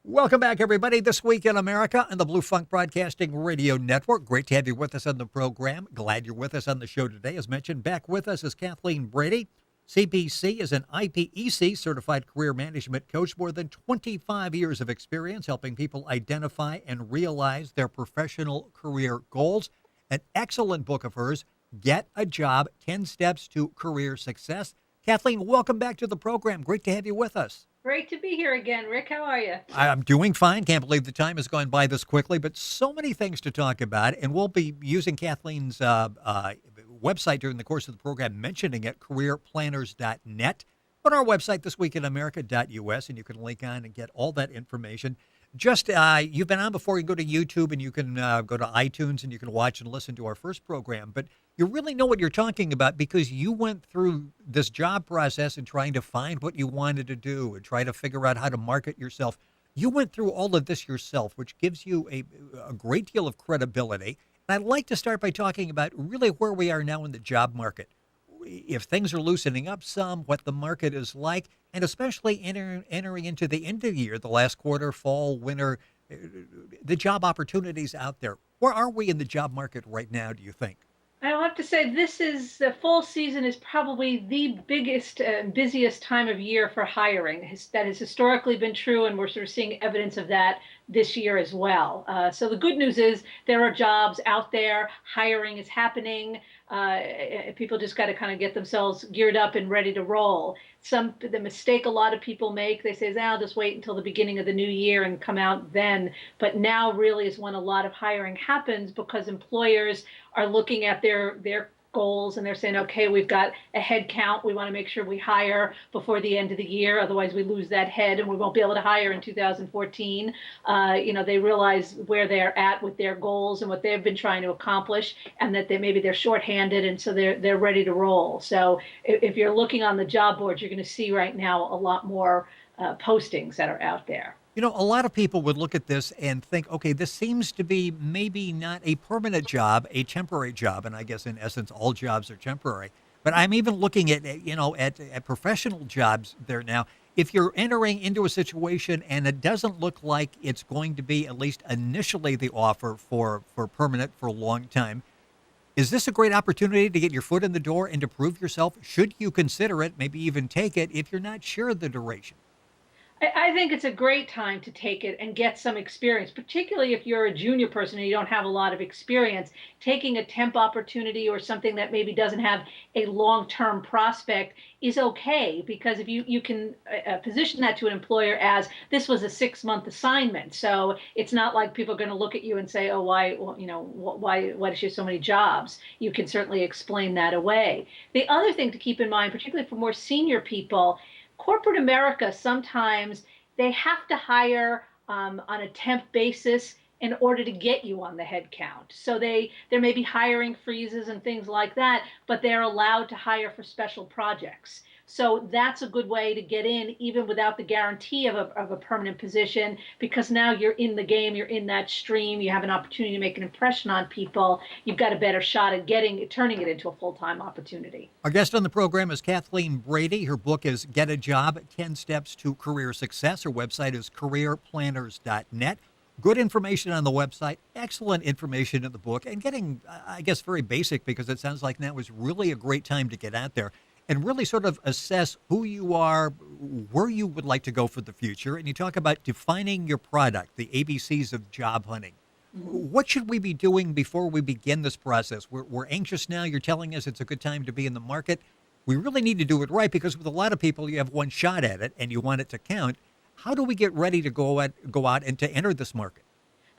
Welcome back, everybody. This week in America on the Blue Funk Broadcasting Radio Network. Great to have you with us on the program. Glad you're with us on the show today. As mentioned, back with us is Kathleen Brady. CPC is an IPEC certified career management coach, more than 25 years of experience helping people identify and realize their professional career goals. An excellent book of hers, Get a Job, 10 Steps to Career Success. Kathleen, welcome back to the program. Great to have you with us. Great to be here again. Rick, how are you? I'm doing fine. Can't believe the time has gone by this quickly, but so many things to talk about. And we'll be using Kathleen's website during the course of the program, mentioning it, careerplanners.net. On our website, thisweekinamerica.us, and you can link on and get all that information. Just, you've been on before. You can go to YouTube and you can go to iTunes and you can watch and listen to our first program. But you really know what you're talking about because you went through this job process and trying to find what you wanted to do and try to figure out how to market yourself. You went through all of this yourself, which gives you a great deal of credibility. And I'd like to start by talking about really where we are now in the job market. If things are loosening up some, what the market is like, and especially entering into the end of the year, the last quarter, fall, winter, the job opportunities out there. Where are we in the job market right now, do you think? I'll have to say the fall season is probably the biggest and busiest time of year for hiring. That has historically been true, and we're sort of seeing evidence of that this year as well. So the good news is there are jobs out there. Hiring is happening. People just got to kind of get themselves geared up and ready to roll. The mistake a lot of people make, they say, I'll just wait until the beginning of the new year and come out then. But now really is when a lot of hiring happens because employers are looking at their goals and they're saying, okay, we've got a head count. We want to make sure we hire before the end of the year. Otherwise, we lose that head and we won't be able to hire in 2014. They realize where they're at with their goals and what they've been trying to accomplish, and that maybe they're shorthanded, and so they're ready to roll. So if you're looking on the job board, you're going to see right now a lot more postings that are out there. You know, a lot of people would look at this and think, okay, this seems to be maybe not a permanent job, a temporary job. And I guess in essence, all jobs are temporary. But I'm even looking at professional jobs there now. If you're entering into a situation and it doesn't look like it's going to be, at least initially, the offer for permanent for a long time, is this a great opportunity to get your foot in the door and to prove yourself? Should you consider it, maybe even take it if you're not sure of the duration? I think it's a great time to take it and get some experience, particularly if you're a junior person and you don't have a lot of experience. Taking a temp opportunity or something that maybe doesn't have a long-term prospect is okay, because if you can position that to an employer as this was a 6-month assignment, so it's not like people are going to look at you and say, oh, why does she have so many jobs? You can certainly explain that away. The other thing to keep in mind, particularly for more senior people, corporate America, sometimes they have to hire on a temp basis in order to get you on the head count. So there may be hiring freezes and things like that, but they're allowed to hire for special projects. So that's a good way to get in, even without the guarantee of a permanent position, because now you're in the game, you're in that stream, you have an opportunity to make an impression on people. You've got a better shot at turning it into a full-time opportunity. Our guest on the program is Kathleen Brady. Her book is Get a Job, 10 Steps to Career Success. Her website is careerplanners.net. Good information on the website, excellent information in the book, and getting, I guess, very basic, because it sounds like now is really a great time to get out there and really sort of assess who you are, where you would like to go for the future. And you talk about defining your product, the ABCs of job hunting. Mm-hmm. What should we be doing before we begin this process? We're anxious now. You're telling us it's a good time to be in the market. We really need to do it right, because with a lot of people, you have one shot at it and you want it to count. How do we get ready to go out and to enter this market?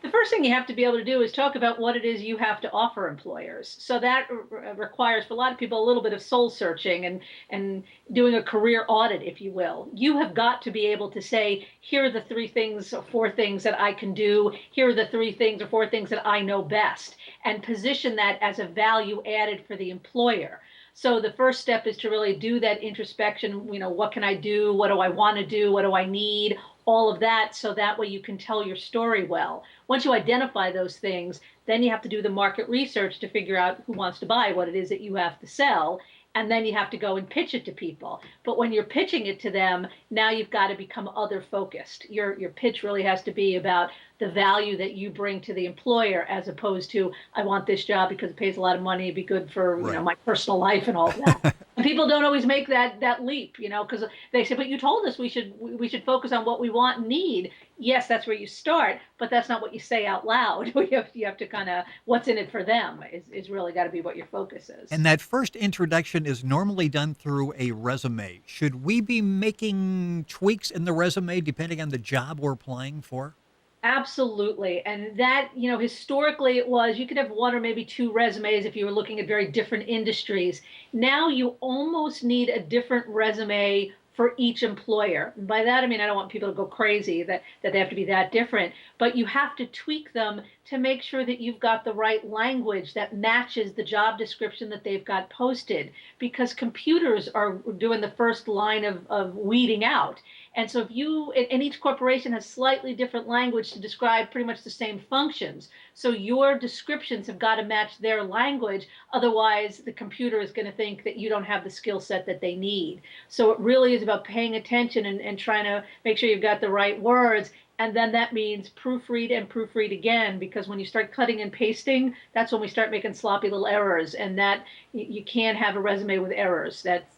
The first thing you have to be able to do is talk about what it is you have to offer employers. So that requires, for a lot of people, a little bit of soul searching and doing a career audit, if you will. You have got to be able to say, here are the 3 things or 4 things that I can do. Here are the 3 things or 4 things that I know best, and position that as a value added for the employer. So the first step is to really do that introspection. What can I do? What do I want to do? What do I need? All of that, so that way you can tell your story well. Once you identify those things, then you have to do the market research to figure out who wants to buy what it is that you have to sell. and then you have to go and pitch it to people. But when you're pitching it to them, now you've got to become other focused. Your pitch really has to be about the value that you bring to the employer, as opposed to, I want this job because it pays a lot of money, it'd be good for, Right. my personal life and all of that. And people don't always make that leap, because they say, but you told us we should focus on what we want and need. Yes, that's where you start, but that's not what you say out loud. You have to kind of, what's in it for them is really got to be what your focus is. And that first introduction is normally done through a resume. Should we be making tweaks in the resume depending on the job we're applying for? Absolutely. And that, historically it was you could have one or maybe two resumes if you were looking at very different industries. Now you almost need a different resume for each employer. And by that, I mean, I don't want people to go crazy that they have to be that different, but you have to tweak them to make sure that you've got the right language that matches the job description that they've got posted, because computers are doing the first line of weeding out. And so if you, and each corporation has slightly different language to describe pretty much the same functions. So your descriptions have got to match their language. Otherwise, the computer is going to think that you don't have the skill set that they need. So it really is about paying attention and trying to make sure you've got the right words. And then that means proofread and proofread again, because when you start cutting and pasting, that's when we start making sloppy little errors. And that you can't have a resume with errors. That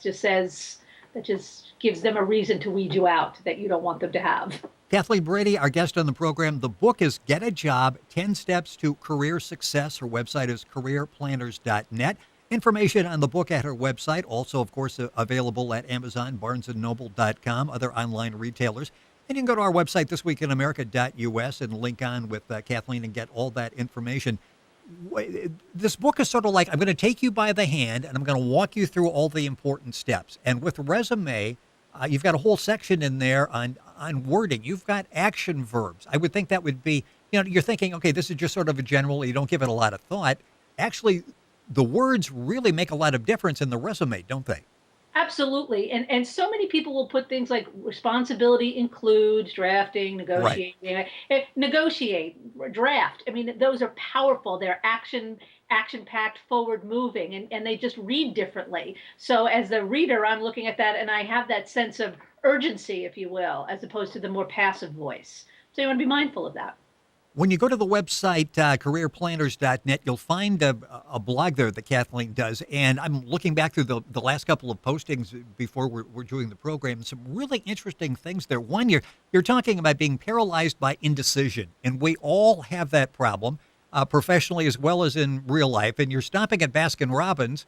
just gives them a reason to weed you out that you don't want them to have. Kathleen Brady, our guest on the program. The book is Get a Job, 10 Steps to Career Success. Her website is careerplanners.net. Information on the book at her website, also, of course, available at Amazon, barnesandnoble.com, other online retailers. And you can go to our website, thisweekinamerica.us, and link on with Kathleen and get all that information. This book is sort of like, I'm going to take you by the hand and I'm going to walk you through all the important steps. And with resume, you've got a whole section in there on wording. You've got action verbs. I would think that would be, you're thinking, okay, this is just sort of a general, you don't give it a lot of thought. Actually, the words really make a lot of difference in the resume, don't they? Absolutely. And so many people will put things like responsibility includes drafting, Right. negotiating, negotiate, draft. I mean, those are powerful. They're action packed, forward moving, and they just read differently. So as the reader, I'm looking at that and I have that sense of urgency, if you will, as opposed to the more passive voice. So you want to be mindful of that. When you go to the website, careerplanners.net, you'll find a blog there that Kathleen does. And I'm looking back through the last couple of postings before we're doing the program. Some really interesting things there. One, you're talking about being paralyzed by indecision. And we all have that problem, professionally as well as in real life. And you're stopping at Baskin Robbins.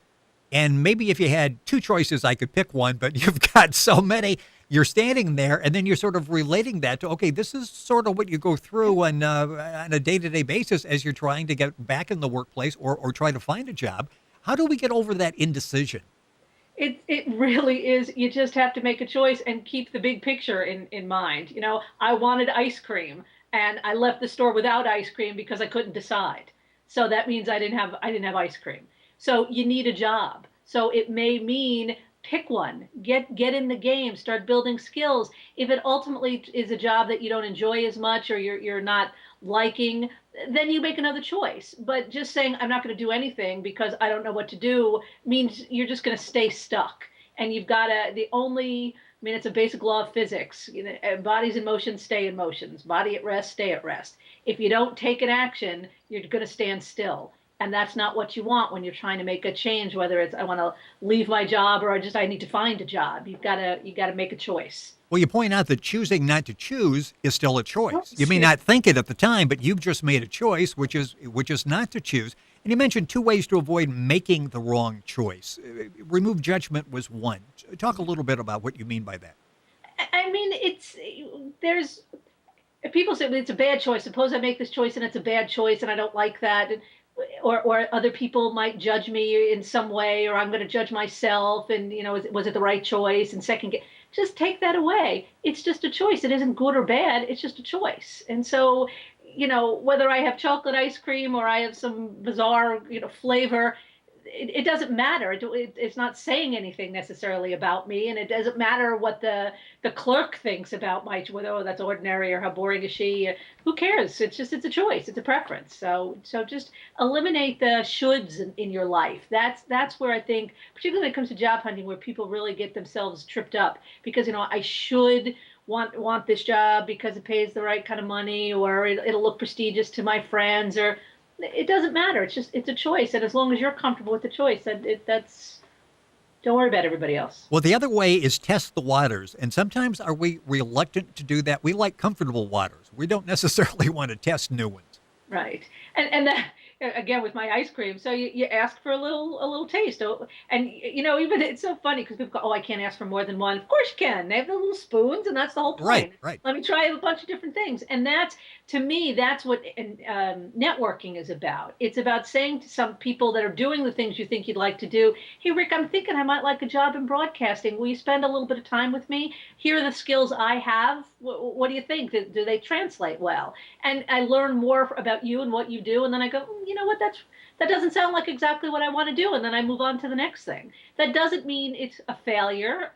And maybe if you had two choices, I could pick one, but you've got so many. You're standing there, and then you're sort of relating that to, okay, this is sort of what you go through on a day-to-day basis as you're trying to get back in the workplace or try to find a job. How do we get over that indecision? It really is. You just have to make a choice and keep the big picture in mind. I wanted ice cream, and I left the store without ice cream because I couldn't decide. So that means I didn't have ice cream. So you need a job. So it may mean pick one, get in the game, start building skills. If it ultimately is a job that you don't enjoy as much or you're not liking, then you make another choice. But just saying I'm not going to do anything because I don't know what to do means you're just going to stay stuck. And you've got to, it's a basic law of physics. Bodies in motion stay in motions. Body at rest, stay at rest. If you don't take an action, you're going to stand still. And that's not what you want when you're trying to make a change, whether it's I want to leave my job or I need to find a job. You got to make a choice. Well, you point out that choosing not to choose is still a choice. You may not think it at the time, but you've just made a choice, which is not to choose. And you mentioned two ways to avoid making the wrong choice. Remove judgment was one. Talk a little bit about what you mean by that. I mean, there's people say, well, it's a bad choice. Suppose I make this choice and it's a bad choice and I don't like that. Or other people might judge me in some way, or I'm going to judge myself. And, was it the right choice? And just take that away. It's just a choice. It isn't good or bad. It's just a choice. And so, whether I have chocolate ice cream or I have some bizarre, flavor, it doesn't matter. It's not saying anything necessarily about me, and it doesn't matter what the clerk thinks about my, whether oh, that's ordinary or how boring is she. Who cares? It's a choice. It's a preference. So just eliminate the shoulds in your life. That's where I think, particularly when it comes to job hunting, where people really get themselves tripped up because I should want this job because it pays the right kind of money, or it'll look prestigious to my friends, or it doesn't matter. It's a choice, and as long as you're comfortable with the choice, that's don't worry about everybody else. Well, the other way is test the waters, and sometimes are we reluctant to do that? We like comfortable waters. We don't necessarily want to test new ones. Right. And that, again with my ice cream, so you ask for a little taste. Oh, and even it's so funny because people go, "Oh, I can't ask for more than one." Of course you can. They have the little spoons, and that's the whole Right, point. right. Let me try a bunch of different things, and that's to me that's what networking is about. It's about saying to some people that are doing the things you think you'd like to do, "Hey, Rick, I'm thinking I might like a job in broadcasting. Will you spend a little bit of time with me? Here are the skills I have. What do you think? Do they translate well?" And I learn more about you and what you do, and then I go, you know what, that doesn't sound like exactly what I want to do, and then I move on to the next thing. That doesn't mean it's a failure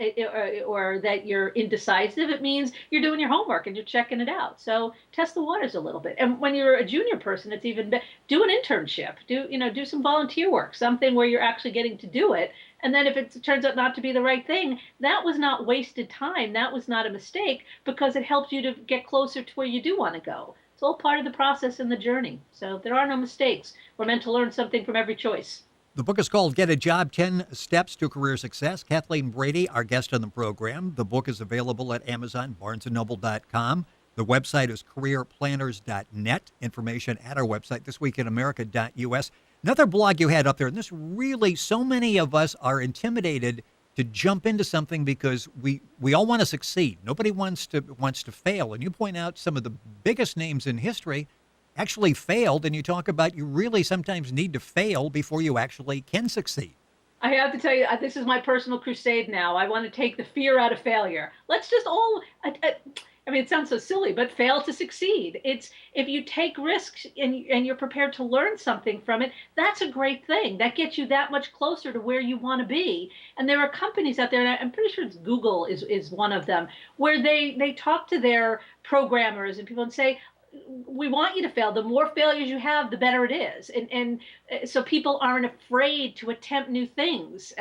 or that you're indecisive. It means you're doing your homework and you're checking it out. So test the waters a little bit. And when you're a junior person, it's even better. Do an internship. Do some volunteer work, something where you're actually getting to do it. And then if it turns out not to be the right thing, that was not wasted time. That was not a mistake because it helps you to get closer to where you do want to go. It's all part of the process and the journey. So there are no mistakes. We're meant to learn something from every choice. The book is called Get a Job 10 Steps to Career Success. Kathleen Brady, our guest on the program. The book is available at Amazon, barnesandnoble.com. The website is careerplanners.net. Information at our website, thisweekinamerica.us. Another blog you had up there, and this really, so many of us are intimidated to jump into something because we all want to succeed. Nobody wants to fail. And you point out some of the biggest names in history actually failed, and you talk about you really sometimes need to fail before you actually can succeed. I have to tell you, this is my personal crusade now. I want to take the fear out of failure. Let's just all, I mean, it sounds so silly, but fail to succeed. It's if you take risks and you're prepared to learn something from it, that's a great thing. That gets you that much closer to where you want to be. And there are companies out there, and I'm pretty sure it's Google is one of them, where they talk to their programmers and people and say, we want you to fail. The more failures you have, the better it is. And so people aren't afraid to attempt new things.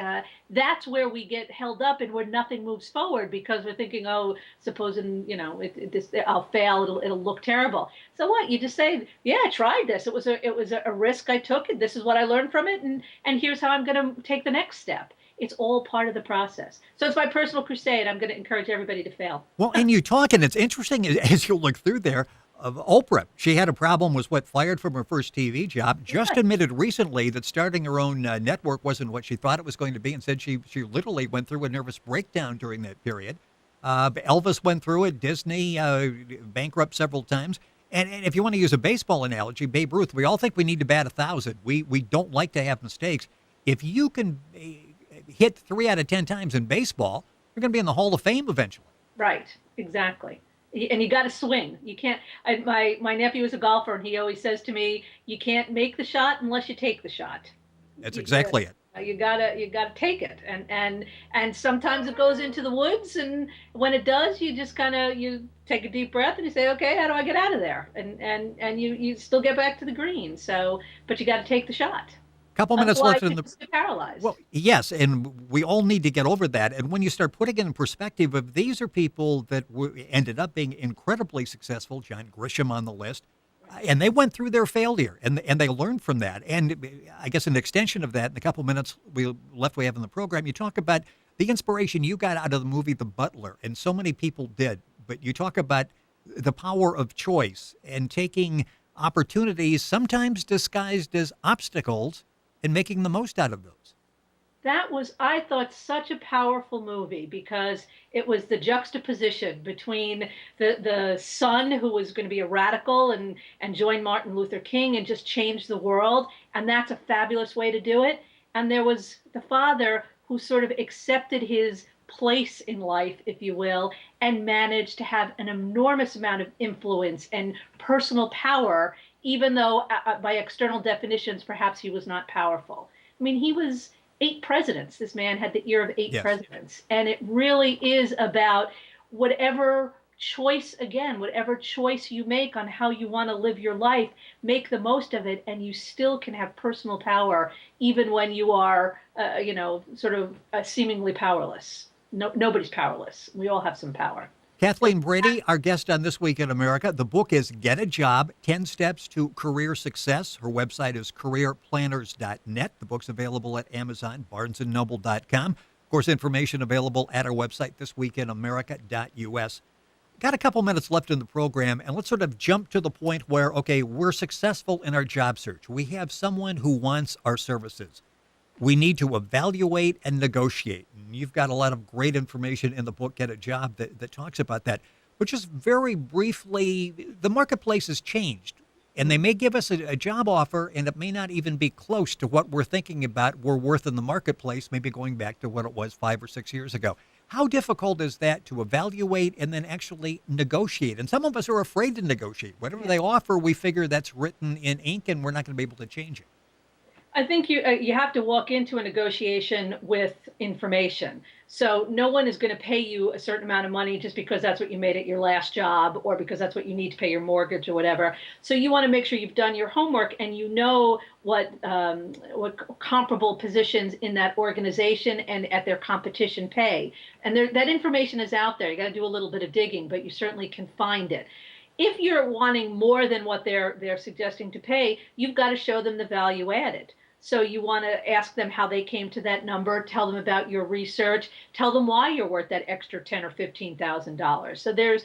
That's where we get held up and where nothing moves forward because we're thinking, oh, supposing, I'll fail, it'll look terrible. So what? You just say, yeah, I tried this. It was a risk I took, and this is what I learned from it, and here's how I'm going to take the next step. It's all part of the process. So it's my personal crusade. I'm going to encourage everybody to fail. Well, and you talk, and it's interesting as you look through there, of Oprah. She had a problem, was fired from her first TV job, just admitted recently that starting her own network wasn't what she thought it was going to be, and said she literally went through a nervous breakdown during that period. Elvis went through it, Disney, bankrupt several times. And if you want to use a baseball analogy, Babe Ruth, we all think we need to bat 1,000. We don't like to have mistakes. If you can hit 3 out of 10 times in baseball, you're going to be in the Hall of Fame eventually. Right, exactly. And you got to swing. You can't. My nephew is a golfer, and he always says to me, "You can't make the shot unless you take the shot." That's exactly it. You gotta take it, and sometimes it goes into the woods, and when it does, you just you take a deep breath and you say, "Okay, how do I get out of there?" And you still get back to the green. So, but you got to take the shot. Couple minutes left in the paralyzed. Well, yes, and we all need to get over that. And when you start putting it in perspective, of these are people that ended up being incredibly successful, John Grisham on the list, and they went through their failure and they learned from that. And I guess an extension of that, in the couple minutes we have in the program, you talk about the inspiration you got out of the movie The Butler, and so many people did. But you talk about the power of choice and taking opportunities, sometimes disguised as obstacles, and making the most out of those. That was, I thought, such a powerful movie because it was the juxtaposition between the son who was going to be a radical and join Martin Luther King and just change the world, and that's a fabulous way to do it. And there was the father who sort of accepted his place in life, if you will, and managed to have an enormous amount of influence and personal power, even though by external definitions, perhaps he was not powerful. I mean, he was 8 presidents. This man had the ear of eight Yes. presidents. And it really is about whatever whatever choice you make on how you want to live your life, make the most of it, and you still can have personal power even when you are, sort of seemingly powerless. No, nobody's powerless. We all have some power. Kathleen Brady, our guest on This Week in America. The book is Get a Job, 10 Steps to Career Success. Her website is careerplanners.net. The book's available at Amazon, barnesandnoble.com. Of course, information available at our website, thisweekinamerica.us. Got a couple minutes left in the program, and let's sort of jump to the point where, okay, we're successful in our job search. We have someone who wants our services. We need to evaluate and negotiate. And you've got a lot of great information in the book, Get a Job, that talks about that. But just very briefly, the marketplace has changed. And they may give us a job offer, and it may not even be close to what we're thinking about we're worth in the marketplace, maybe going back to what it was 5 or 6 years ago. How difficult is that to evaluate and then actually negotiate? And some of us are afraid to negotiate. Whatever they offer, we figure that's written in ink, and we're not going to be able to change it. I think you have to walk into a negotiation with information. So no one is going to pay you a certain amount of money just because that's what you made at your last job or because that's what you need to pay your mortgage or whatever. So you want to make sure you've done your homework and you know what comparable positions in that organization and at their competition pay. And that information is out there. You got to do a little bit of digging, but you certainly can find it. If you're wanting more than what they're suggesting to pay, you've got to show them the value added. So you want to ask them how they came to that number, tell them about your research, tell them why you're worth that extra $10,000 or $15,000. So there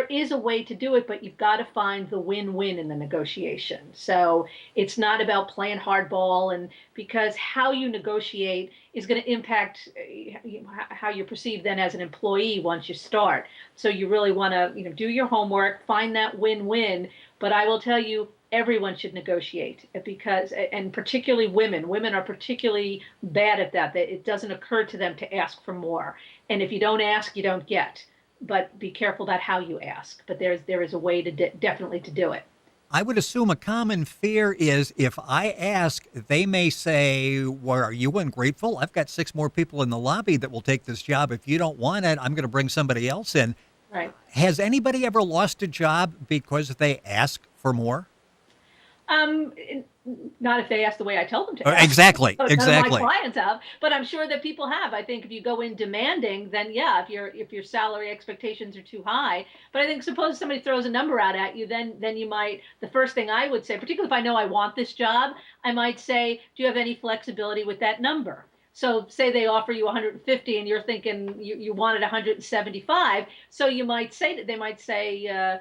is a way to do it, but you've got to find the win-win in the negotiation. So it's not about playing hardball, and because how you negotiate is going to impact how you're perceived then as an employee once you start. So you really want to do your homework, find that win-win. But I will tell you, everyone should negotiate because, and particularly women. Women are particularly bad at that. It doesn't occur to them to ask for more. And if you don't ask, you don't get. But be careful about how you ask. But there is a way to definitely to do it. I would assume a common fear is if I ask, they may say, well, are you ungrateful? I've got 6 more people in the lobby that will take this job. If you don't want it, I'm going to bring somebody else in. Right. Has anybody ever lost a job because they ask for more? Not if they ask the way I tell them to ask. Exactly. None Exactly. of my clients have, but I'm sure that people have. I think if you go in demanding, then yeah, if your salary expectations are too high. But I think suppose somebody throws a number out at you, then you might. The first thing I would say, particularly if I know I want this job, I might say, do you have any flexibility with that number? So say they offer you 150 and you're thinking you wanted 175. So you might say that they might say,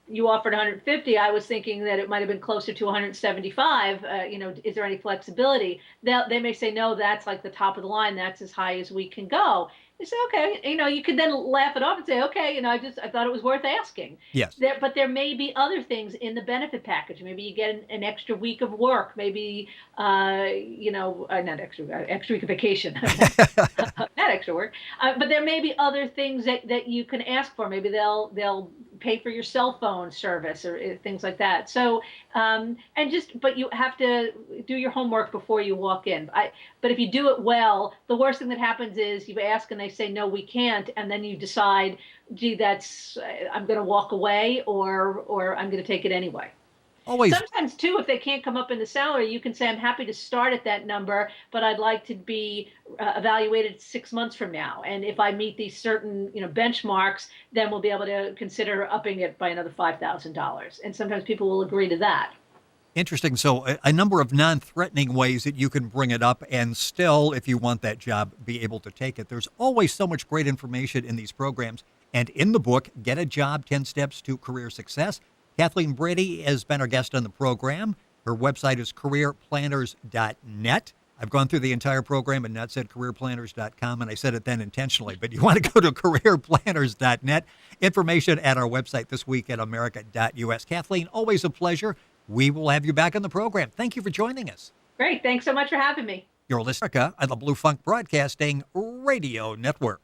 you offered 150. I was thinking that it might have been closer to 175. Is there any flexibility? They may say, no, that's like the top of the line. That's as high as we can go. You say, okay, you could then laugh it off and say, okay, I thought it was worth asking. Yes. But there may be other things in the benefit package. Maybe you get an extra week of work. Maybe, not extra week of vacation, not extra work. But there may be other things that you can ask for. Maybe they'll pay for your cell phone service or things like that. So, but you have to do your homework before you walk in. But if you do it well, the worst thing that happens is you ask and they say, no, we can't. And then you decide, gee, I'm going to walk away or I'm going to take it anyway. Always. Sometimes, too, if they can't come up in the salary, you can say, I'm happy to start at that number, but I'd like to be evaluated 6 months from now. And if I meet these certain benchmarks, then we'll be able to consider upping it by another $5,000. And sometimes people will agree to that. Interesting. So a number of non-threatening ways that you can bring it up and still, if you want that job, be able to take it. There's always so much great information in these programs. And in the book, Get a Job, 10 Steps to Career Success, Kathleen Brady has been our guest on the program. Her website is careerplanners.net. I've gone through the entire program and not said careerplanners.com, and I said it then intentionally, but you want to go to careerplanners.net. Information at our website, thisweekinamerica.us. Kathleen, always a pleasure. We will have you back on the program. Thank you for joining us. Great. Thanks so much for having me. You're listening to the Blue Funk Broadcasting Radio Network.